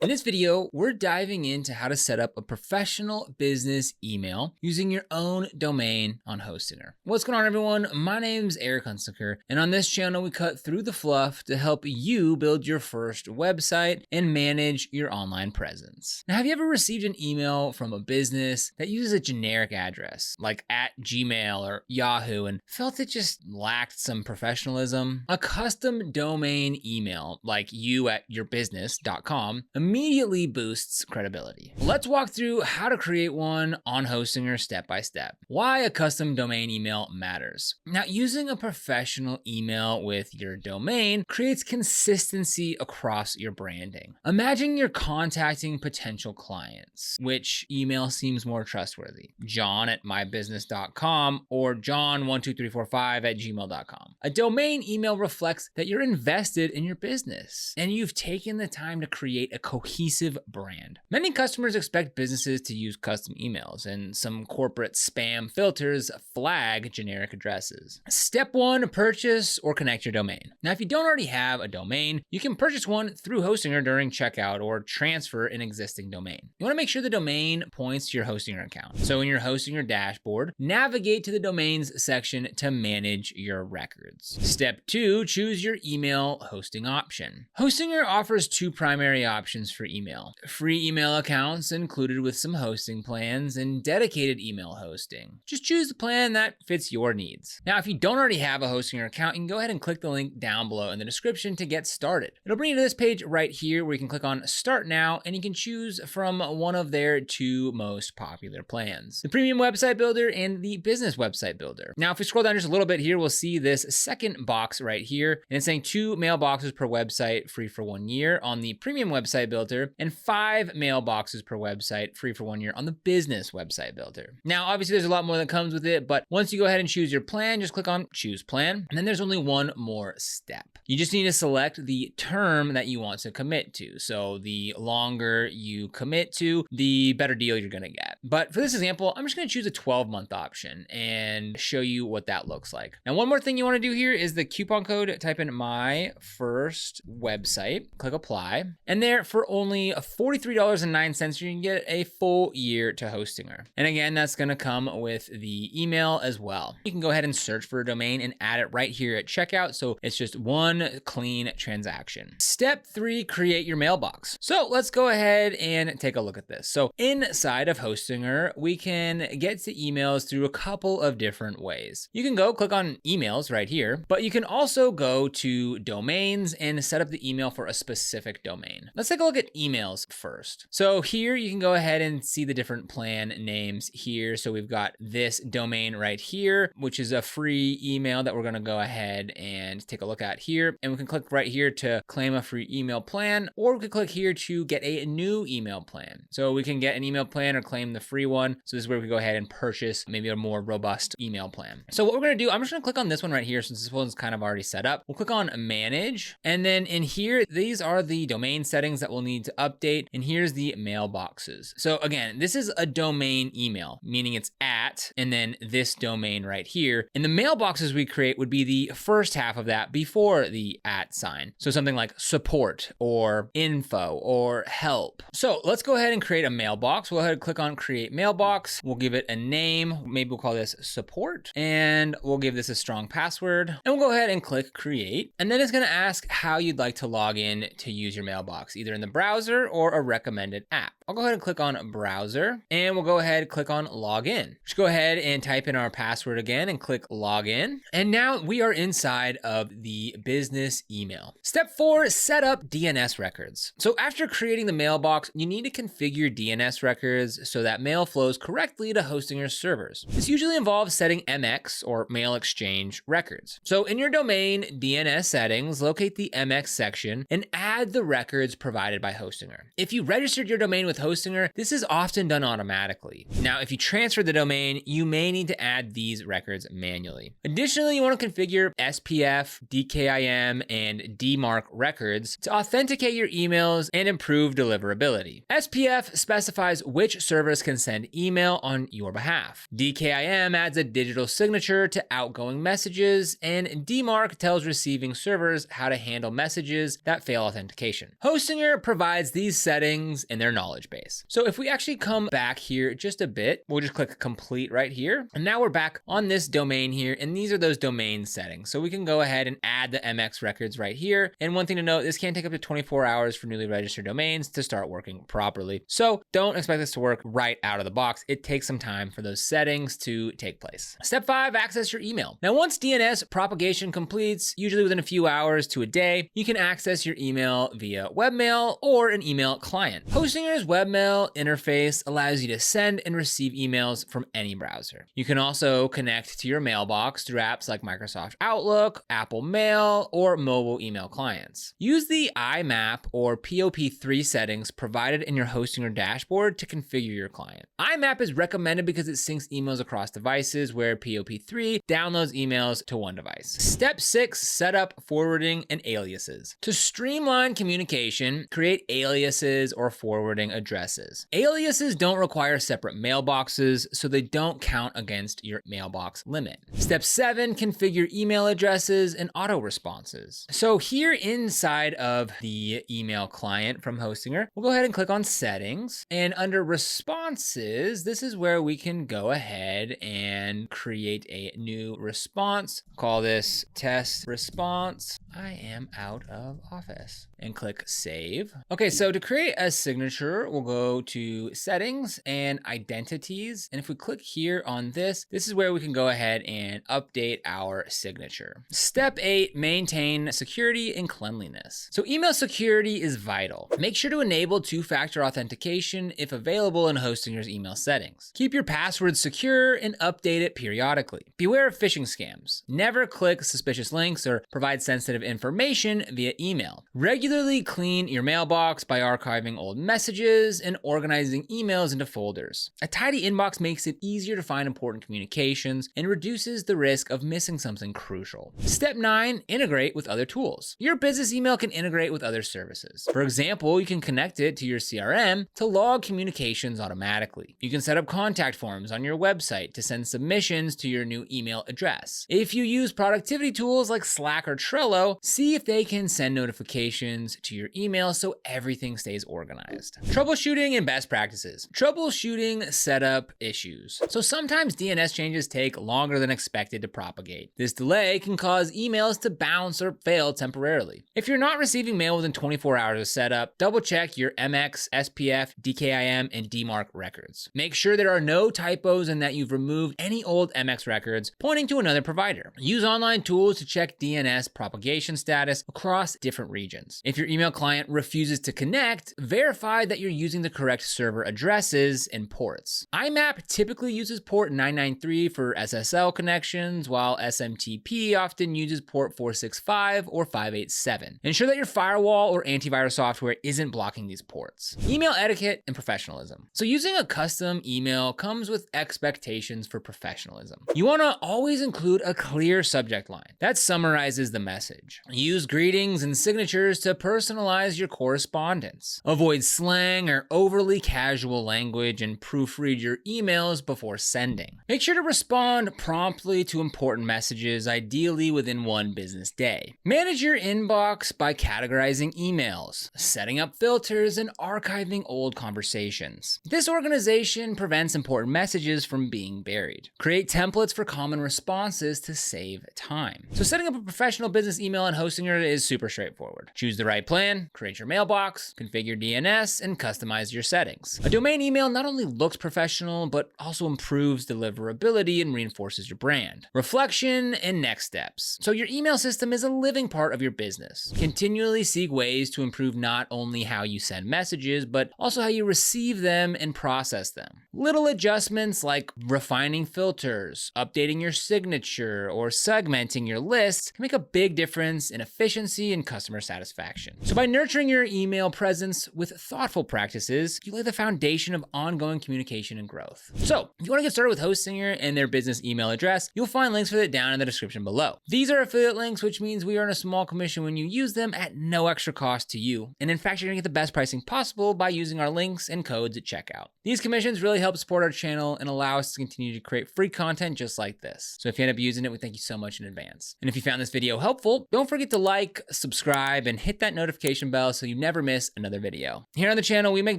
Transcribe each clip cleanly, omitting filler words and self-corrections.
In this video, we're diving into how to set up a professional business email using your own domain on Hostinger. What's going on, everyone? My name's Eric Hunsaker, and on this channel, we cut through the fluff to help you build your first website and manage your online presence. Now, have you ever received an email from a business that uses a generic address, like at Gmail or Yahoo, and felt it just lacked some professionalism? A custom domain email, like you@yourbusiness.com, immediately boosts credibility. Let's walk through how to create one on Hostinger step by step. Why a custom domain email matters. Now, using a professional email with your domain creates consistency across your branding. Imagine you're contacting potential clients. Which email seems more trustworthy? John@mybusiness.com or john12345@gmail.com. A domain email reflects that you're invested in your business and you've taken the time to create a cohesive brand. Many customers expect businesses to use custom emails, and some corporate spam filters flag generic addresses. Step 1, purchase or connect your domain. Now, if you don't already have a domain, you can purchase one through Hostinger during checkout or transfer an existing domain. You want to make sure the domain points to your Hostinger account. So in your Hostinger dashboard, navigate to the domains section to manage your records. Step 2, choose your email hosting option. Hostinger offers two primary options for email: free email accounts included with some hosting plans, and dedicated email hosting. Just choose the plan that fits your needs. Now, if you don't already have a Hostinger account, you can go ahead and click the link down below in the description to get started. It'll bring you to this page right here where you can click on Start Now, and you can choose from one of their two most popular plans: the Premium Website Builder and the Business Website Builder. Now, if we scroll down just a little bit here, we'll see this second box right here, and it's saying 2 mailboxes per website, free for 1 year on the Premium Website Builder, and 5 mailboxes per website, free for 1 year on the Business Website Builder. Now, obviously there's a lot more that comes with it, but once you go ahead and choose your plan, just click on Choose Plan, and then there's only one more step. You just need to select the term that you want to commit to. So the longer you commit to, the better deal you're gonna get. But for this example, I'm just gonna choose a 12-month option and show you what that looks like. Now, one more thing you wanna do here is the coupon code. Type in my first website, click apply, and there for only $43.09, you can get a full year to Hostinger. And again, that's gonna come with the email as well. You can go ahead and search for a domain and add it right here at checkout. So it's just one clean transaction. Step 3, create your mailbox. So let's go ahead and take a look at this. So inside of Hostinger, we can get to emails through a couple of different ways. You can go click on emails right here, but you can also go to domains and set up the email for a specific domain. Let's take a look at emails first. So here you can go ahead and see the different plan names here. So we've got this domain right here, which is a free email that we're gonna go ahead and take a look at here. And we can click right here to claim a free email plan, or we could click here to get a new email plan. So we can get an email plan or claim the free one. So this is where we go ahead and purchase maybe a more robust email plan. So what we're gonna do, I'm just gonna click on this one right here since this one's kind of already set up. We'll click on manage. And then in here, these are the domain settings that we'll need to update. And here's the mailboxes. So again, this is a domain email, meaning it's at, and then this domain right here. And the mailboxes we create would be the first half of that before the at sign. So something like support or info or help. So let's go ahead and create a mailbox. We'll go ahead and click on create mailbox. We'll give it a name. Maybe we'll call this support, and we'll give this a strong password, and we'll go ahead and click create. And then it's gonna ask how you'd like to log in to use your mailbox, either in the browser or a recommended app. I'll go ahead and click on browser, and we'll go ahead and click on login. Just go ahead and type in our password again and click login. And now we are inside of the business email. Step 4, set up DNS records. So after creating the mailbox, you need to configure DNS records so that mail flows correctly to Hostinger's servers. This usually involves setting MX or mail exchange records. So in your domain DNS settings, locate the MX section and add the records provided by Hostinger. If you registered your domain with with Hostinger, this is often done automatically. Now, if you transfer the domain, you may need to add these records manually. Additionally, you want to configure SPF, DKIM, and DMARC records to authenticate your emails and improve deliverability. SPF specifies which servers can send email on your behalf. DKIM adds a digital signature to outgoing messages, and DMARC tells receiving servers how to handle messages that fail authentication. Hostinger provides these settings in their knowledge base. So if we actually come back here just a bit, we'll just click complete right here. And now we're back on this domain here, and these are those domain settings. So we can go ahead and add the MX records right here. And one thing to note, this can take up to 24 hours for newly registered domains to start working properly. So don't expect this to work right out of the box. It takes some time for those settings to take place. Step 5, access your email. Now, once DNS propagation completes, usually within a few hours to a day, you can access your email via webmail or an email client. Hostinger's webmail interface allows you to send and receive emails from any browser. You can also connect to your mailbox through apps like Microsoft Outlook, Apple Mail, or mobile email clients. Use the IMAP or POP3 settings provided in your Hostinger dashboard to configure your client. IMAP is recommended because it syncs emails across devices, where POP3 downloads emails to one device. Step 6, set up forwarding and aliases. To streamline communication, create aliases or forwarding addresses. Aliases don't require separate mailboxes, so they don't count against your mailbox limit. Step 7, configure email addresses and auto responses. So here inside of the email client from Hostinger, we'll go ahead and click on settings, and under responses, this is where we can go ahead and create a new response. Call this test response. I am out of office, and click save. Okay, so to create a signature, we'll go to settings and identities. And if we click here on this is where we can go ahead and update our signature. Step 8, maintain security and cleanliness. So email security is vital. Make sure to enable two-factor authentication if available in Hostinger's email settings. Keep your passwords secure and update it periodically. Beware of phishing scams. Never click suspicious links or provide sensitive information via email. Regularly clean your mailbox by archiving old messages and organizing emails into folders. A tidy inbox makes it easier to find important communications and reduces the risk of missing something crucial. Step 9, integrate with other tools. Your business email can integrate with other services. For example, you can connect it to your CRM to log communications automatically. You can set up contact forms on your website to send submissions to your new email address. If you use productivity tools like Slack or Trello, see if they can send notifications to your email so everything stays organized. Troubleshooting and best practices. Troubleshooting setup issues. So sometimes DNS changes take longer than expected to propagate. This delay can cause emails to bounce or fail temporarily. If you're not receiving mail within 24 hours of setup, double check your MX, SPF, DKIM, and DMARC records. Make sure there are no typos and that you've removed any old MX records pointing to another provider. Use online tools to check DNS propagation status across different regions. If your email client refuses to connect, verify that you're using the correct server addresses and ports. IMAP typically uses port 993 for SSL connections, while SMTP often uses port 465 or 587. Ensure that your firewall or antivirus software isn't blocking these ports. Email etiquette and professionalism. So using a custom email comes with expectations for professionalism. You want to always include a clear subject line that summarizes the message. Use greetings and signatures to personalize your correspondence. Avoid slang or overly casual language and proofread your emails before sending. Make sure to respond promptly to important messages, ideally within one business day. Manage your inbox by categorizing emails, setting up filters, and archiving old conversations. This organization prevents important messages from being buried. Create templates for common responses to save time. So setting up a professional business email in Hostinger is super straightforward. Choose the right plan, create your mailbox, configure DNS, and customize your settings. A domain email not only looks professional, but also improves deliverability and reinforces your brand. Reflection and next steps. So your email system is a living part of your business. Continually seek ways to improve not only how you send messages, but also how you receive them and process them. Little adjustments like refining filters, updating your signature, or segmenting your lists can make a big difference in efficiency and customer satisfaction. So by nurturing your email presence with thoughtful practices, you lay the foundation of ongoing communication and growth. So if you want to get started with Hostinger and their business email address, you'll find links for that down in the description below. These are affiliate links, which means we earn a small commission when you use them at no extra cost to you. And in fact, you're gonna get the best pricing possible by using our links and codes at checkout. These commissions really help support our channel and allow us to continue to create free content just like this. So if you end up using it, we thank you so much in advance. And if you found this video helpful, don't forget to like, subscribe, and hit that notification bell so you never miss another video. Here on the channel, we make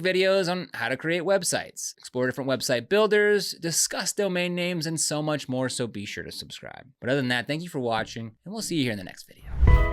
videos on how to create websites, explore different website builders, discuss domain names, and so much more, so be sure to subscribe. But other than that, thank you for watching, and we'll see you here in the next video.